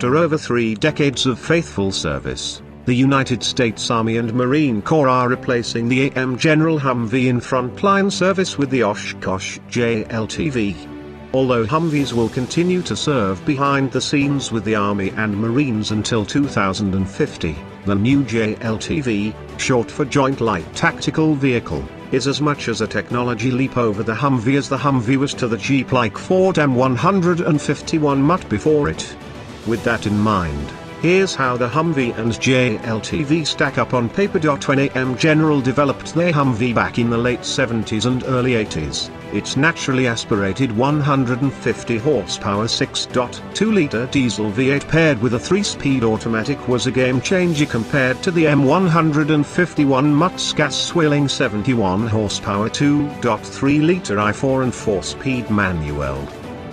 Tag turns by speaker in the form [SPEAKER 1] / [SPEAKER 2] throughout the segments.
[SPEAKER 1] After over 3 decades of faithful service, the United States Army and Marine Corps are replacing the AM General Humvee in frontline service with the Oshkosh JLTV. Although Humvees will continue to serve behind the scenes with the Army and Marines until 2050, the new JLTV, short for Joint Light Tactical Vehicle, is as much as a technology leap over the Humvee as the Humvee was to the Jeep-like Ford M151 mutt before it. With that in mind, here's how the Humvee and JLTV stack up on paper. When AM General developed their Humvee back in the late 70s and early 80s, its naturally aspirated 150 horsepower 6.2-liter diesel V8 paired with a 3-speed automatic was a game-changer compared to the M151 mutt's gas-swilling 71 horsepower 2.3-liter i4 and 4-speed manual.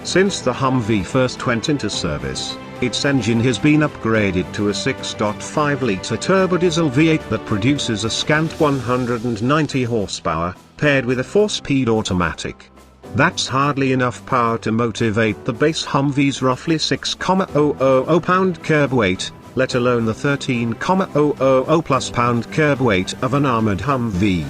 [SPEAKER 1] Since the Humvee first went into service, its engine has been upgraded to a 6.5-liter turbodiesel V8 that produces a scant 190 horsepower, paired with a 4-speed automatic. That's hardly enough power to motivate the base Humvee's roughly 6,000 pound curb weight, let alone the 13,000 plus pound curb weight of an armored Humvee.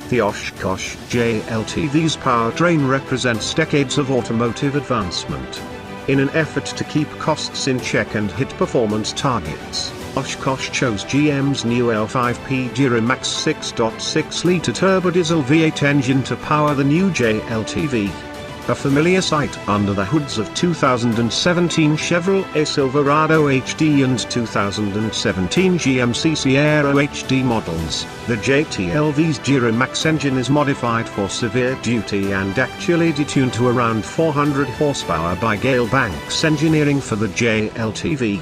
[SPEAKER 1] The Oshkosh JLTV's powertrain represents decades of automotive advancement. In an effort to keep costs in check and hit performance targets, Oshkosh chose GM's new L5P Duramax 6.6-liter turbodiesel V8 engine to power the new JLTV. A familiar sight under the hoods of 2017 Chevrolet-Silverado-HD and 2017 GMC Sierra-HD models, the JLTV's Duramax engine is modified for severe duty and actually detuned to around 400 horsepower by Gale Banks Engineering for the JLTV.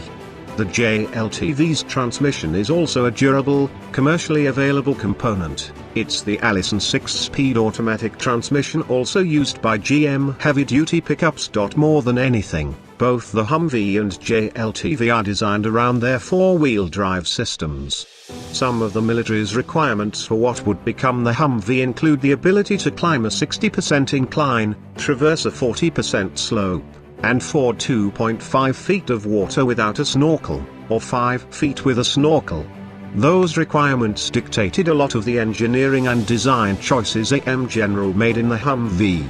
[SPEAKER 1] The JLTV's transmission is also a durable, commercially available component. It's the Allison 6-speed automatic transmission also used by GM heavy-duty pickups. More than anything, both the Humvee and JLTV are designed around their 4-wheel drive systems. Some of the military's requirements for what would become the Humvee include the ability to climb a 60% incline, traverse a 40% slope, and ford 2.5 feet of water without a snorkel, or 5 feet with a snorkel. Those requirements dictated a lot of the engineering and design choices AM General made in the Humvee.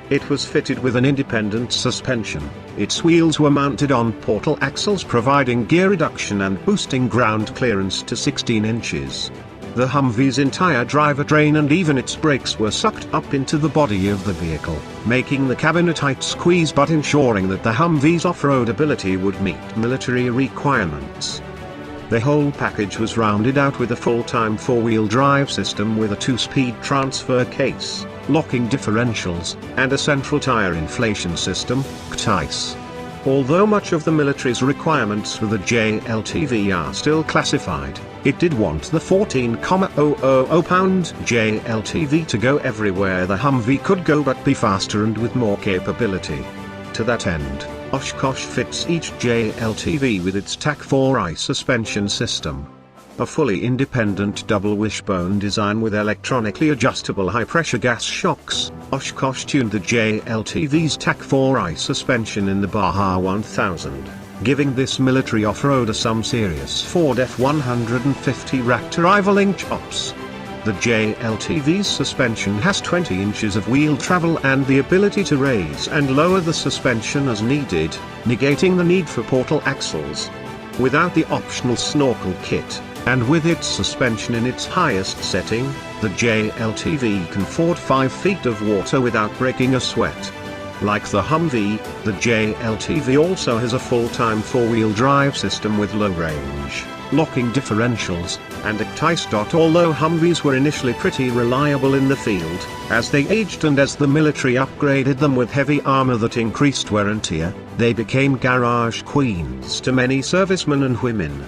[SPEAKER 1] It was fitted with an independent suspension, its wheels were mounted on portal axles providing gear reduction and boosting ground clearance to 16 inches. The Humvee's entire drivetrain and even its brakes were sucked up into the body of the vehicle, making the cabin a tight squeeze but ensuring that the Humvee's off-road ability would meet military requirements. The whole package was rounded out with a full-time 4-wheel drive system with a 2-speed transfer case, locking differentials, and a central tire inflation system, CTIS. Although much of the military's requirements for the JLTV are still classified, it did want the 14,000 pound JLTV to go everywhere the Humvee could go but be faster and with more capability. To that end, Oshkosh fits each JLTV with its TAC-4i suspension system. A fully independent double wishbone design with electronically adjustable high-pressure gas shocks, Oshkosh tuned the JLTV's TAC-4i suspension in the Baja 1000, giving this military off-roader some serious Ford F-150 Raptor rivaling chops. The JLTV's suspension has 20 inches of wheel travel and the ability to raise and lower the suspension as needed, negating the need for portal axles. Without the optional snorkel kit, and with its suspension in its highest setting, the JLTV can ford 5 feet of water without breaking a sweat. Like the Humvee, the JLTV also has a full-time 4-wheel drive system with low-range, locking differentials, and a CTIS. Although Humvees were initially pretty reliable in the field, as they aged and as the military upgraded them with heavy armor that increased wear and tear, they became garage queens to many servicemen and women.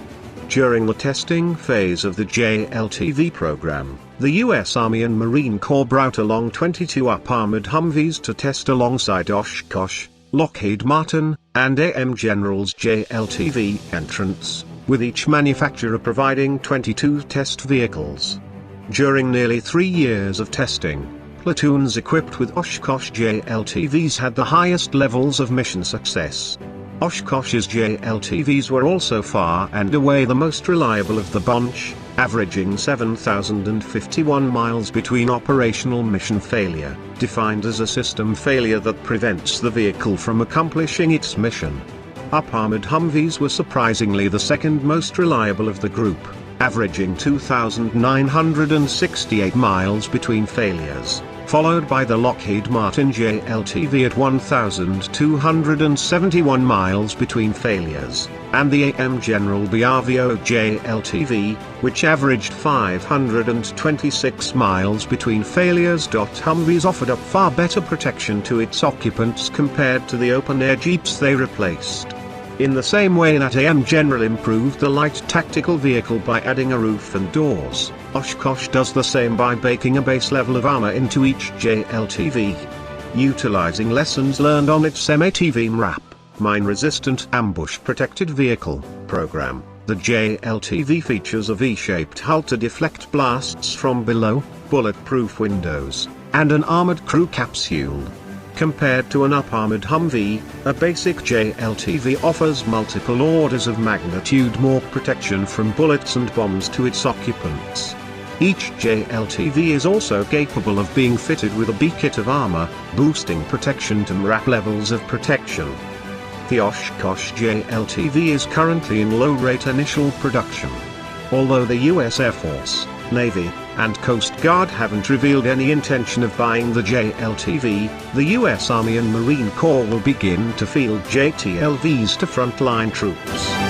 [SPEAKER 1] During the testing phase of the JLTV program, the U.S. Army and Marine Corps brought along 22 up-armored Humvees to test alongside Oshkosh, Lockheed Martin, and AM General's JLTV entrants, with each manufacturer providing 22 test vehicles. During nearly 3 years of testing, platoons equipped with Oshkosh JLTVs had the highest levels of mission success. Oshkosh's JLTVs were also far and away the most reliable of the bunch, averaging 7,051 miles between operational mission failure, defined as a system failure that prevents the vehicle from accomplishing its mission. Up-armored Humvees were surprisingly the second most reliable of the group, averaging 2,968 miles between failures, followed by the Lockheed Martin JLTV at 1,271 miles between failures, and the AM General JLTV, which averaged 526 miles between failures. Humvees offered up far better protection to its occupants compared to the open-air Jeeps they replaced. In the same way that AM General improved the light tactical vehicle by adding a roof and doors, Oshkosh does the same by baking a base level of armor into each JLTV. Utilizing lessons learned on its M-ATV MRAP, mine-resistant ambush-protected vehicle, program, the JLTV features a V-shaped hull to deflect blasts from below, bulletproof windows, and an armored crew capsule. Compared to an up-armored Humvee, a basic JLTV offers multiple orders of magnitude more protection from bullets and bombs to its occupants. Each JLTV is also capable of being fitted with a B-kit of armor, boosting protection to MRAP levels of protection. The Oshkosh JLTV is currently in low-rate initial production. Although the U.S. Air Force, Navy, and Coast Guard haven't revealed any intention of buying the JLTV, the U.S. Army and Marine Corps will begin to field JTLVs to frontline troops.